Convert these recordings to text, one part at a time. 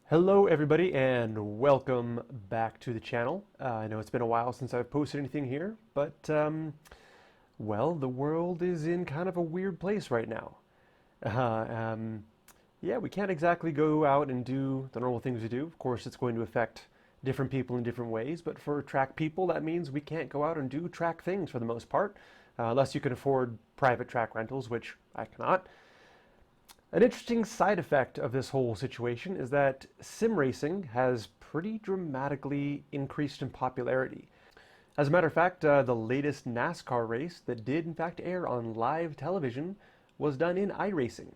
Hello everybody and welcome back to the channel. I know it's been a while since I've posted anything here, but well, the world is in kind of a weird place right now. Yeah, we can't exactly go out and do the normal things we do. Of course, it's going to affect different people in different ways, but for track people, that means we can't go out and do track things for the most part, unless you can afford private track rentals, which I cannot. An interesting side effect of this whole situation is that sim racing has pretty dramatically increased in popularity. As a matter of fact, the latest NASCAR race that did in fact air on live television was done in iRacing.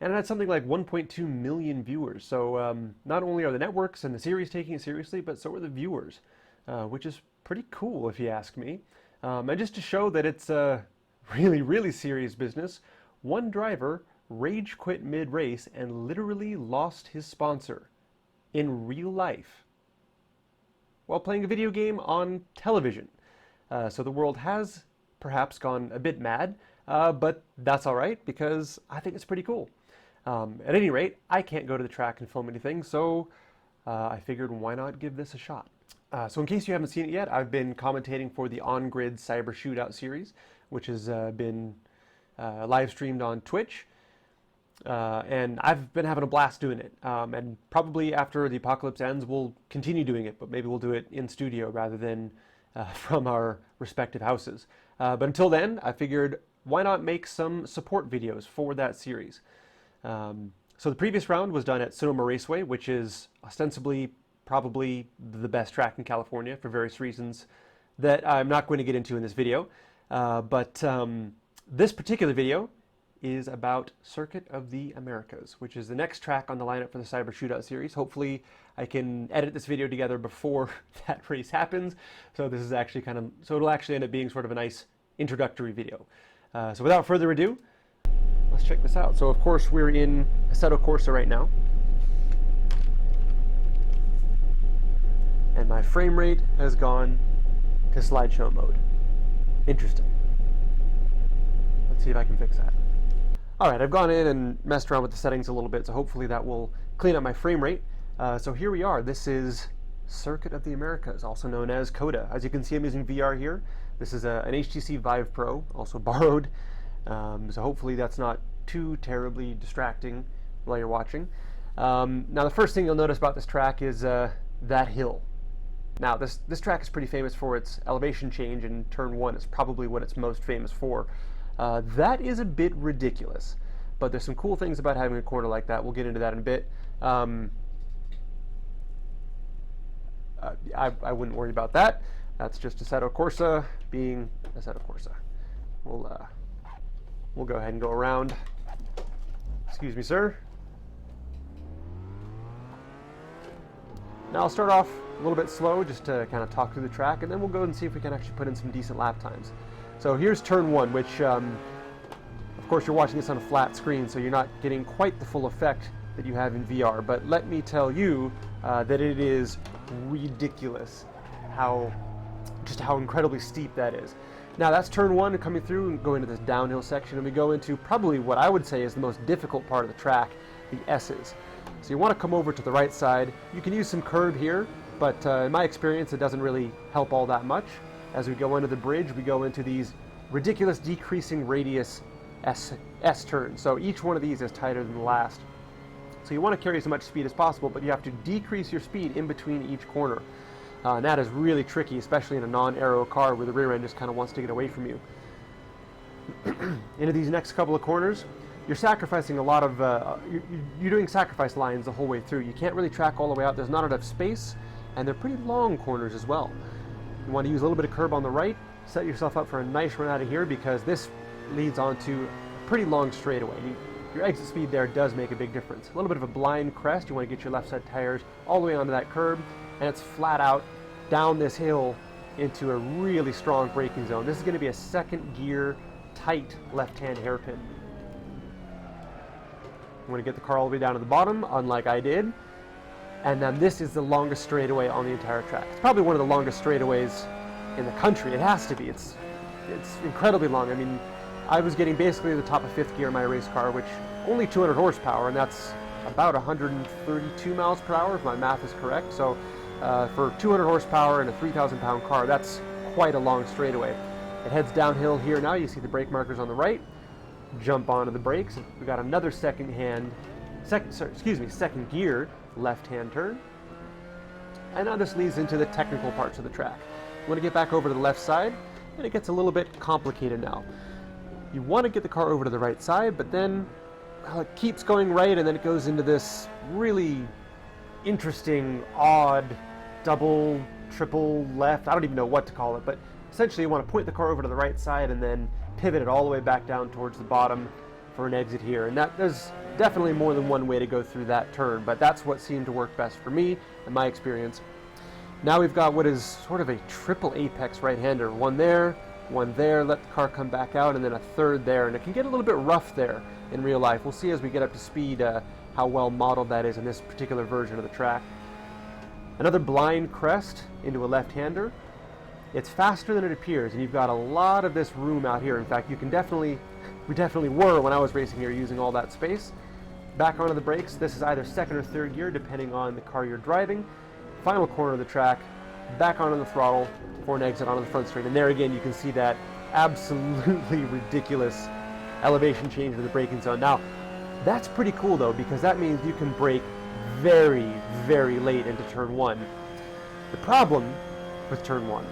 And it had something like 1.2 million viewers. So not only are the networks and the series taking it seriously, but so are the viewers, which is pretty cool if you ask me. And just to show that it's a really serious business, one driver rage quit mid-race and literally lost his sponsor in real life while playing a video game on television. So the world has perhaps gone a bit mad, but that's all right because I think it's pretty cool. At any rate, I can't go to the track and film anything, so I figured why not give this a shot. So in case you haven't seen it yet, I've been commentating for the OnGrid Cyber Shootout series, which has been live streamed on Twitch. And I've been having a blast doing it. And probably after the apocalypse ends, we'll continue doing it, but maybe we'll do it in studio rather than from our respective houses. But until then, I figured why not make some support videos for that series. So the previous round was done at Sonoma Raceway, which is ostensibly probably the best track in California for various reasons that I'm not going to get into in this video. But this particular video is about Circuit of the Americas, which is the next track on the lineup for the Cyber Shootout series. Hopefully I can edit this video together before that race happens. So this is actually so it'll actually end up being sort of a nice introductory video. So without further ado, let's check this out. So of course we're in Assetto Corsa right now. And my frame rate has gone to slideshow mode. Interesting. Let's see if I can fix that. Alright, I've gone in and messed around with the settings a little bit, so hopefully that will clean up my frame rate. So here we are. This is Circuit of the Americas, also known as COTA. As you can see, I'm using VR here. This is an HTC Vive Pro, also borrowed. So hopefully that's not too terribly distracting while you're watching. Now the first thing you'll notice about this track is that hill. Now this track is pretty famous for its elevation change, and turn 1 is probably what it's most famous for. That is a bit ridiculous, but there's some cool things about having a corner like that. We'll get into that in a bit. I wouldn't worry about that. That's just Assetto Corsa being Assetto Corsa. We'll go ahead and go around. Excuse me, sir. Now I'll start off a little bit slow just to kind of talk through the track, and then we'll go and see if we can actually put in some decent lap times. So here's turn 1, which of course you're watching this on a flat screen, so you're not getting quite the full effect that you have in VR, but let me tell you that it is ridiculous how incredibly steep that is. Now that's turn 1, coming through and go into this downhill section, and we go into probably what I would say is the most difficult part of the track, the S's. So you want to come over to the right side. You can use some curb here, but in my experience it doesn't really help all that much. As we go into the bridge, we go into these ridiculous decreasing radius S turns. So each one of these is tighter than the last. So you want to carry as much speed as possible, but you have to decrease your speed in between each corner. And that is really tricky, especially in a non-aero car where the rear end just kind of wants to get away from you. Into these next couple of corners, you're sacrificing a lot of, you're doing sacrifice lines the whole way through. You can't really track all the way out. There's not enough space, and they're pretty long corners as well. You want to use a little bit of curb on the right, set yourself up for a nice run out of here because this leads onto a pretty long straightaway. Your exit speed there does make a big difference. A little bit of a blind crest, you want to get your left side tires all the way onto that curb, and it's flat out down this hill into a really strong braking zone. This is going to be a second gear, tight left-hand hairpin. You want to get the car all the way down to the bottom, unlike I did. And then this is the longest straightaway on the entire track. It's probably one of the longest straightaways in the country. It has to be. It's incredibly long. I mean, I was getting basically the top of 5th gear in my race car, which only 200 horsepower, and that's about 132 miles per hour, if my math is correct. So for 200 horsepower and a 3,000 pound car, that's quite a long straightaway. It heads downhill here now. You see the brake markers on the right. Jump onto the brakes. We've got another second gear left-hand turn. And now this leads into the technical parts of the track. You want to get back over to the left side, and it gets a little bit complicated now. You want to get the car over to the right side, but then, well, it keeps going right, and then it goes into this really interesting, odd, double, triple left. I don't even know what to call it, but essentially you want to point the car over to the right side and then pivot it all the way back down towards the bottom for an exit here. And there's definitely more than one way to go through that turn, but that's what seemed to work best for me in my experience. Now we've got what is sort of a triple apex right-hander. One there, let the car come back out, and then a third there. And it can get a little bit rough there in real life. We'll see as we get up to speed how well modeled that is in this particular version of the track. Another blind crest into a left-hander. It's faster than it appears, and you've got a lot of this room out here. In fact, we definitely were when I was racing here using all that space. Back onto the brakes. This is either second or third gear, depending on the car you're driving. Final corner of the track, back onto the throttle for an exit onto the front straight. And there again, you can see that absolutely ridiculous elevation change in the braking zone. Now, that's pretty cool though, because that means you can brake very, very late into turn one. The problem with turn one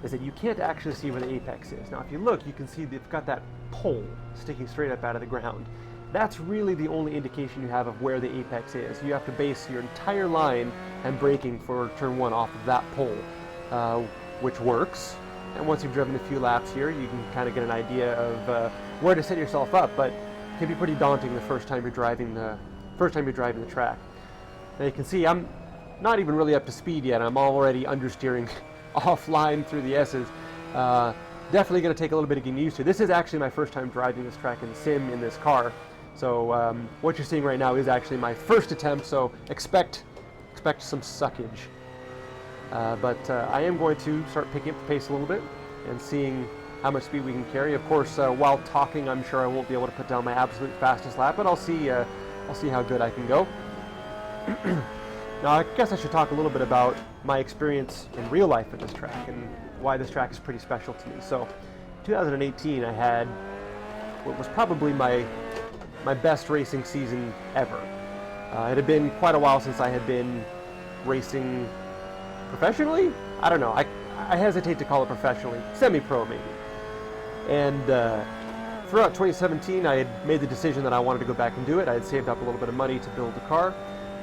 is that you can't actually see where the apex is. Now, if you look, you can see they've got that pole sticking straight up out of the ground. That's really the only indication you have of where the apex is. You have to base your entire line and braking for turn one off of that pole, which works. And once you've driven a few laps here, you can kind of get an idea of where to set yourself up. But it can be pretty daunting the first time you're driving the track. Now you can see I'm not even really up to speed yet. I'm already understeering offline through the S's. Definitely going to take a little bit of getting used to. This is actually my first time driving this track in sim in this car. So what you're seeing right now is actually my first attempt, so expect some suckage. But I am going to start picking up the pace a little bit and seeing how much speed we can carry. Of course, while talking, I'm sure I won't be able to put down my absolute fastest lap, but I'll see how good I can go. Now, I guess I should talk a little bit about my experience in real life at this track and why this track is pretty special to me. So, 2018, I had what was probably my best racing season ever. It had been quite a while since I had been racing professionally. I don't know. I hesitate to call it professionally. Semi-pro, maybe. And throughout 2017, I had made the decision that I wanted to go back and do it. I had saved up a little bit of money to build the car.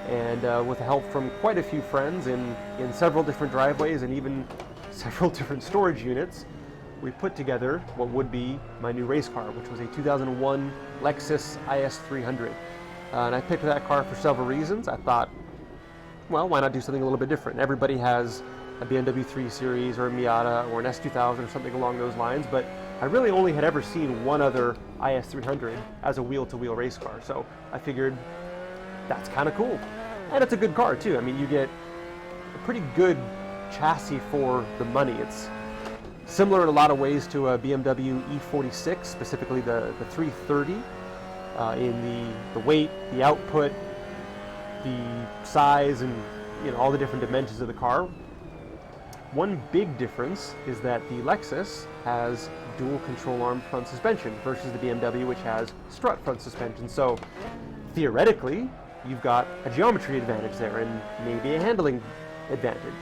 And with the help from quite a few friends in several different driveways and even several different storage units, we put together what would be my new race car, which was a 2001 Lexus IS300. And I picked that car for several reasons. I thought, well, why not do something a little bit different? Everybody has a BMW 3 Series or a Miata or an S2000 or something along those lines, but I really only had ever seen one other IS300 as a wheel-to-wheel race car. So I figured that's kind of cool. And it's a good car too. I mean, you get a pretty good chassis for the money. It's similar in a lot of ways to a BMW E46, specifically the 330, in the weight, the output, the size, and all the different dimensions of the car. One big difference is that the Lexus has dual control arm front suspension versus the BMW, which has strut front suspension. So theoretically, you've got a geometry advantage there and maybe a handling advantage.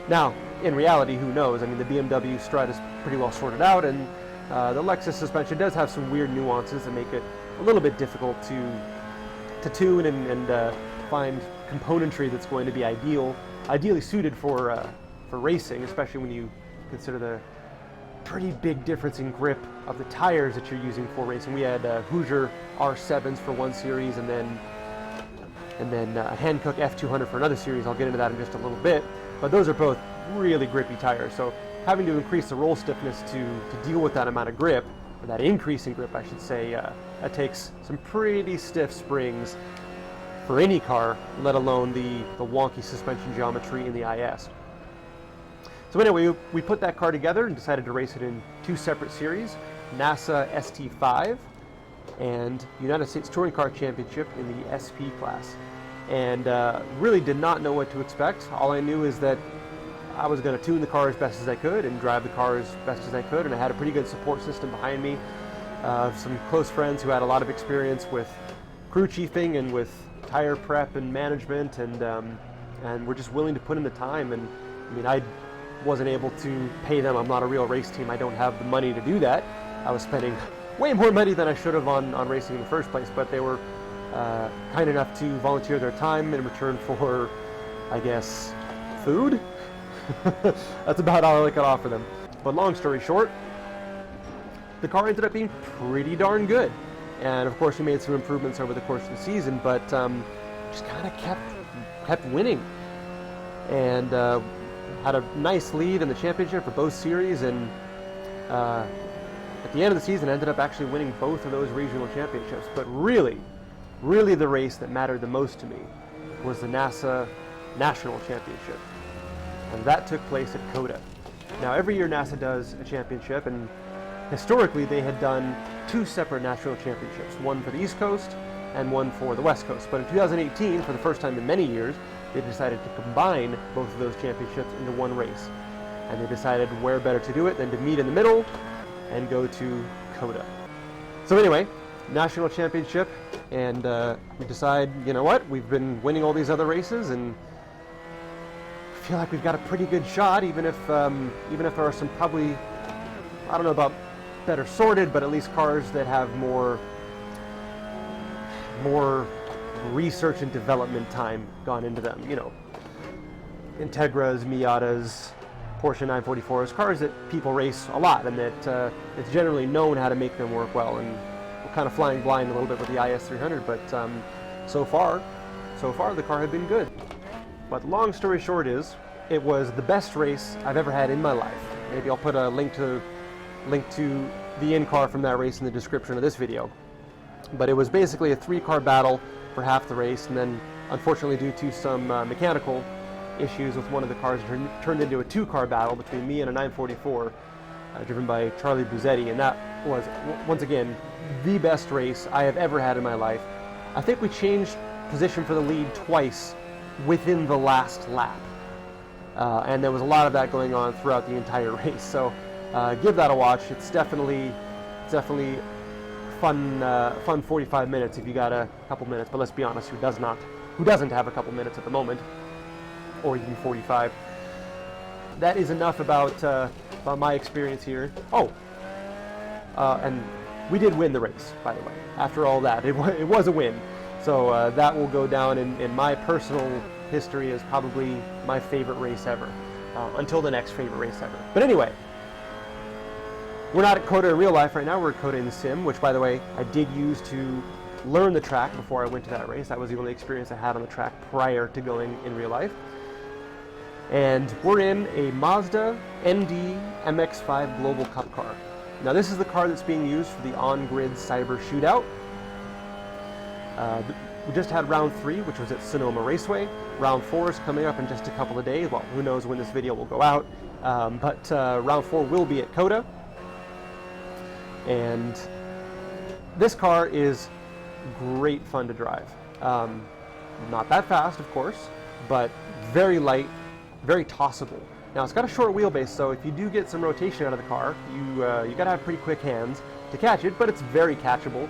Now, in reality, who knows? I mean, the BMW strut is pretty well sorted out, and the Lexus suspension does have some weird nuances that make it a little bit difficult to tune and find componentry that's going to be ideally suited for racing, especially when you consider the pretty big difference in grip of the tires that you're using for racing. We had Hoosier R7s for one series, and then a Hankook F200 for another series. I'll get into that in just a little bit, but those are both really grippy tires. So having to increase the roll stiffness to deal with that amount of grip, or that increase in grip, I should say, that takes some pretty stiff springs for any car, let alone the wonky suspension geometry in the IS. So anyway, we put that car together and decided to race it in two separate series, NASA ST5 and United States Touring Car Championship in the SP class. and really did not know what to expect. All I knew is that I was going to tune the car as best as I could and drive the car as best as I could, and I had a pretty good support system behind me. Some close friends who had a lot of experience with crew chiefing and with tire prep and management, and were just willing to put in the time. And I mean, I wasn't able to pay them. I'm not a real race team. I don't have the money to do that. I was spending way more money than I should have on racing in the first place, but they were kind enough to volunteer their time in return for, I guess, food? That's about all I could offer them. But long story short, the car ended up being pretty darn good. And of course we made some improvements over the course of the season, but just kind of kept winning. And had a nice lead in the championship for both series, and at the end of the season ended up actually winning both of those regional championships. But really the race that mattered the most to me was the NASA National Championship. And that took place at COTA. Now every year NASA does a championship, and historically they had done two separate national championships, one for the East Coast and one for the West Coast. But in 2018, for the first time in many years, they decided to combine both of those championships into one race. And they decided where better to do it than to meet in the middle and go to COTA. So anyway, national championship, and we decide, you know what, we've been winning all these other races, and feel like we've got a pretty good shot, even if there are some probably, I don't know about better sorted, but at least cars that have more research and development time gone into them. You know, Integras, Miatas, Porsche 944s, cars that people race a lot, and that it's generally known how to make them work well. And we're kind of flying blind a little bit with the IS300, but so far the car had been good. But long story short is, it was the best race I've ever had in my life. Maybe I'll put a link to the in-car from that race in the description of this video. But it was basically a 3-car battle for half the race, and then unfortunately due to some mechanical issues with one of the cars, turned into a 2-car battle between me and a 944 driven by Charlie Buzzetti, and that was, once again, the best race I have ever had in my life. I think we changed position for the lead twice within the last lap, and there was a lot of that going on throughout the entire race. So give that a watch. It's definitely fun 45 minutes if you got a couple minutes. But let's be honest, who doesn't have a couple minutes at the moment, or even 45? That is enough about my experience here. And we did win the race, by the way. After all that, it was a win. So that will go down in my personal history as probably my favorite race ever, until the next favorite race ever. But anyway, we're not at COTA in real life right now, we're at COTA in the sim, which, by the way, I did use to learn the track before I went to that race. That was the only experience I had on the track prior to going in real life. And we're in a Mazda ND MX-5 Global Cup car. Now this is the car that's being used for the OnGrid Cyber Shootout. We just had round 3, which was at Sonoma Raceway. Round 4 is coming up in just a couple of days. Well, who knows when this video will go out. But round 4 will be at COTA. And this car is great fun to drive. Not that fast, of course, but very light, very tossable. Now it's got a short wheelbase, so if you do get some rotation out of the car, you got to have pretty quick hands to catch it, but it's very catchable.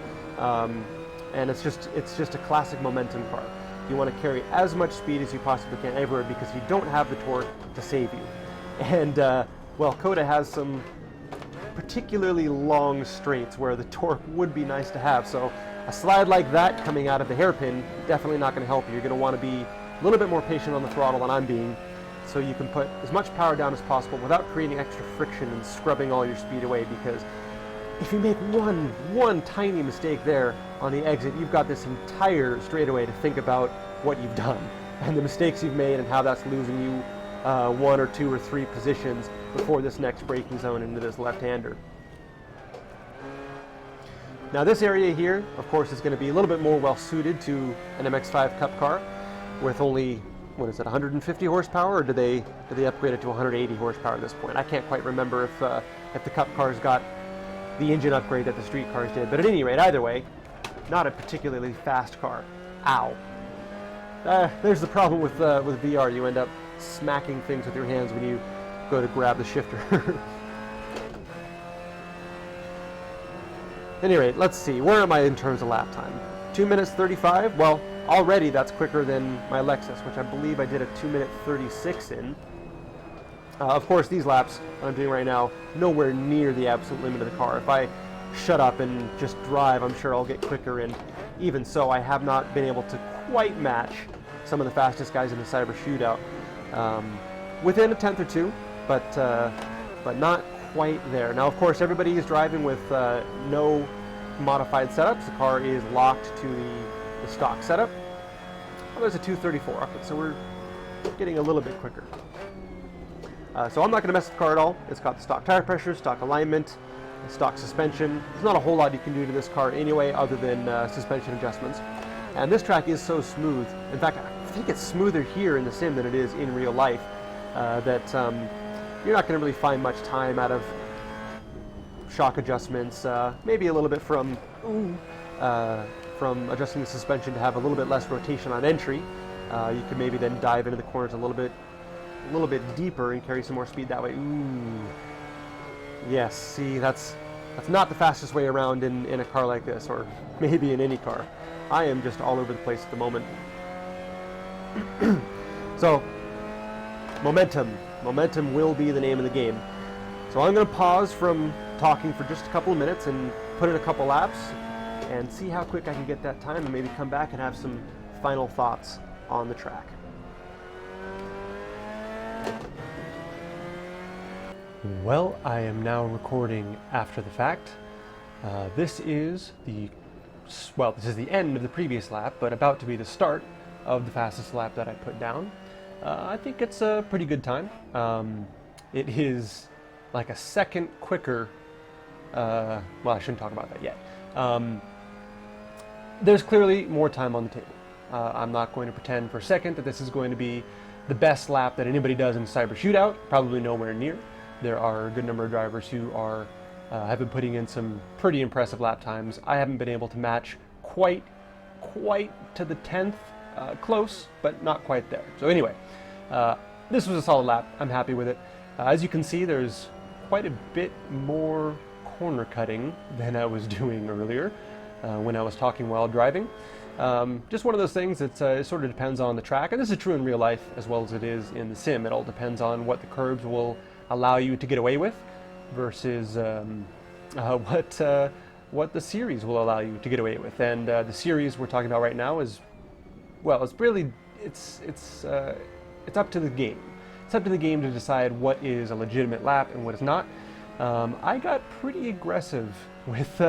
And it's just a classic momentum car. You want to carry as much speed as you possibly can everywhere because you don't have the torque to save you. And well, COTA has some particularly long straights where the torque would be nice to have. So a slide like that coming out of the hairpin, definitely not going to help you. You're going to want to be a little bit more patient on the throttle than I'm being, so you can put as much power down as possible without creating extra friction and scrubbing all your speed away, because if you make one tiny mistake there on the exit, you've got this entire straightaway to think about what you've done and the mistakes you've made and how that's losing you 1 or 2 or 3 positions before this next braking zone into this left-hander. Now this area here, of course, is going to be a little bit more well-suited to an MX-5 Cup car with only, what is it, 150 horsepower, or do they upgrade it to 180 horsepower at this point? I can't quite remember if the Cup cars got the engine upgrade that the street cars did. But at any rate, either way, not a particularly fast car. Ow. There's the problem with VR. You end up smacking things with your hands when you go to grab the shifter. At any rate, let's see. Where am I in terms of lap time? 2 minutes 35? Well, already that's quicker than my Lexus, which I believe I did a 2 minute 36 in. Of course, these laps that I'm doing right now, nowhere near the absolute limit of the car. If I shut up and just drive, I'm sure I'll get quicker, and even so, I have not been able to quite match some of the fastest guys in the Cyber Shootout. Within a tenth or two, but not quite there. Now, of course, everybody is driving with no modified setups. The car is locked to the stock setup. Oh, there's a 234. Okay, so we're getting a little bit quicker. So I'm not going to mess with the car at all. It's got the stock tire pressure, stock alignment, stock suspension. There's not a whole lot you can do to this car anyway other than suspension adjustments. And this track is so smooth. In fact, I think it's smoother here in the sim than it is in real life. That you're not going to really find much time out of shock adjustments. Maybe a little bit from adjusting the suspension to have a little bit less rotation on entry. You could maybe then dive into the corners a little bit deeper and carry some more speed that way. Ooh. Yes, see, that's not the fastest way around in a car like this, or maybe in any car. I am just all over the place at the moment. So, momentum. Momentum will be the name of the game. So I'm going to pause from talking for just a couple of minutes and put in a couple laps and see how quick I can get that time, and maybe come back and have some final thoughts on the track. Well, I am now recording after the fact. This is the end of the previous lap, but about to be the start of the fastest lap that I put down. I think it's a pretty good time. It is like a second quicker. Well, I shouldn't talk about that yet. There's clearly more time on the table. I'm not going to pretend for a second that this is going to be the best lap that anybody does in Cyber Shootout. Probably nowhere near. There are a good number of drivers who have been putting in some pretty impressive lap times. I haven't been able to match quite to the 10th. Close, but not quite there. So anyway, this was a solid lap. I'm happy with it. As you can see, there's quite a bit more corner cutting than I was doing earlier when I was talking while driving. Just one of those things that sort of depends on the track, and this is true in real life as well as it is in the sim. It all depends on what the curbs will allow you to get away with versus what the series will allow you to get away with. And the series we're talking about right now is, well, it's up to the game. It's up to the game to decide what is a legitimate lap and what is not. I got pretty aggressive with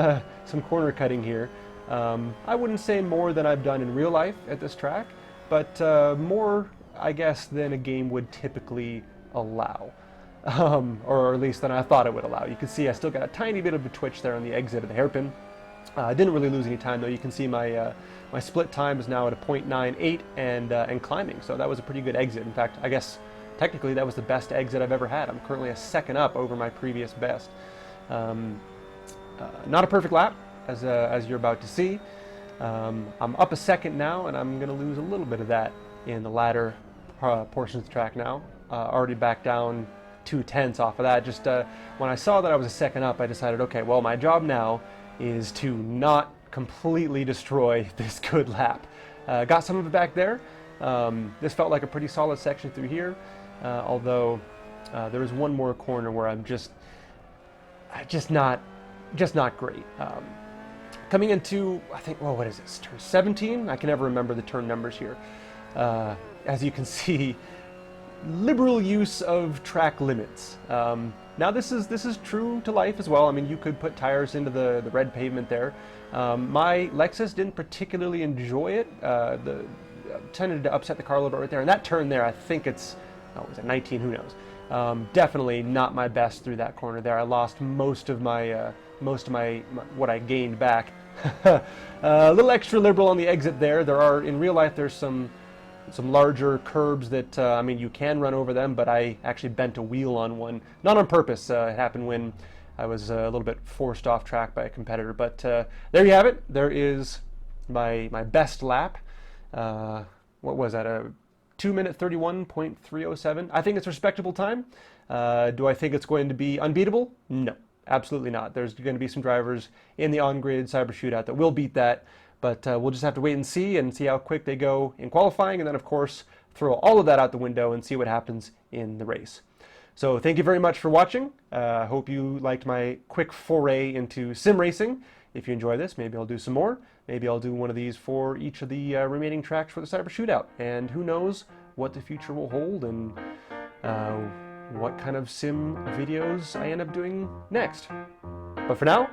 some corner cutting here. I wouldn't say more than I've done in real life at this track, but more, I guess, than a game would typically allow. Or at least than I thought it would allow. You can see I still got a tiny bit of a twitch there on the exit of the hairpin. I didn't really lose any time though. You can see my my split time is now at a 0.98 and climbing, so that was a pretty good exit. In fact, I guess technically that was the best exit I've ever had. I'm currently a second up over my previous best. Not a perfect lap, as you're about to see. I'm up a second now, and I'm going to lose a little bit of that in the latter portions of the track now. Already back down 2/10 off of that. Just when I saw that I was a second up, I decided, okay, well, my job now is to not completely destroy this good lap. Got some of it back there. This felt like a pretty solid section through here, although there was one more corner where I'm just not great. Coming into, I think, well, what is this, turn 17? I can never remember the turn numbers here. As you can see, liberal use of track limits. Now this is true to life as well. I mean, you could put tires into the red pavement there. My Lexus didn't particularly enjoy it. Tended to upset the car a little bit right there. And that turn there, I think it's, was it 19? Who knows? Definitely not my best through that corner there. I lost most of my what I gained back. A little extra liberal on the exit there. There are, in real life, there's some larger curbs that, I mean, you can run over them, but I actually bent a wheel on one. Not on purpose. It happened when I was a little bit forced off track by a competitor. But there you have it. There is my best lap. what was that, a 2-minute 31.307. I think it's a respectable time. Do I think it's going to be unbeatable? No, absolutely not. There's going to be some drivers in the OnGrid Cyber Shootout that will beat that, but we'll just have to wait and see how quick they go in qualifying, and then of course throw all of that out the window and see what happens in the race. So thank you very much for watching. Hope you liked my quick foray into sim racing. If you enjoy this, maybe I'll do some more. Maybe I'll do one of these for each of the remaining tracks for the Cyber Shootout. And who knows what the future will hold and what kind of sim videos I end up doing next. But for now,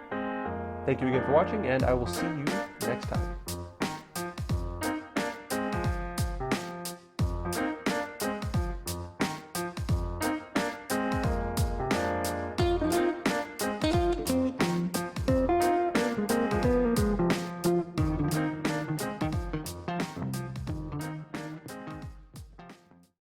thank you again for watching, and I will see you next time.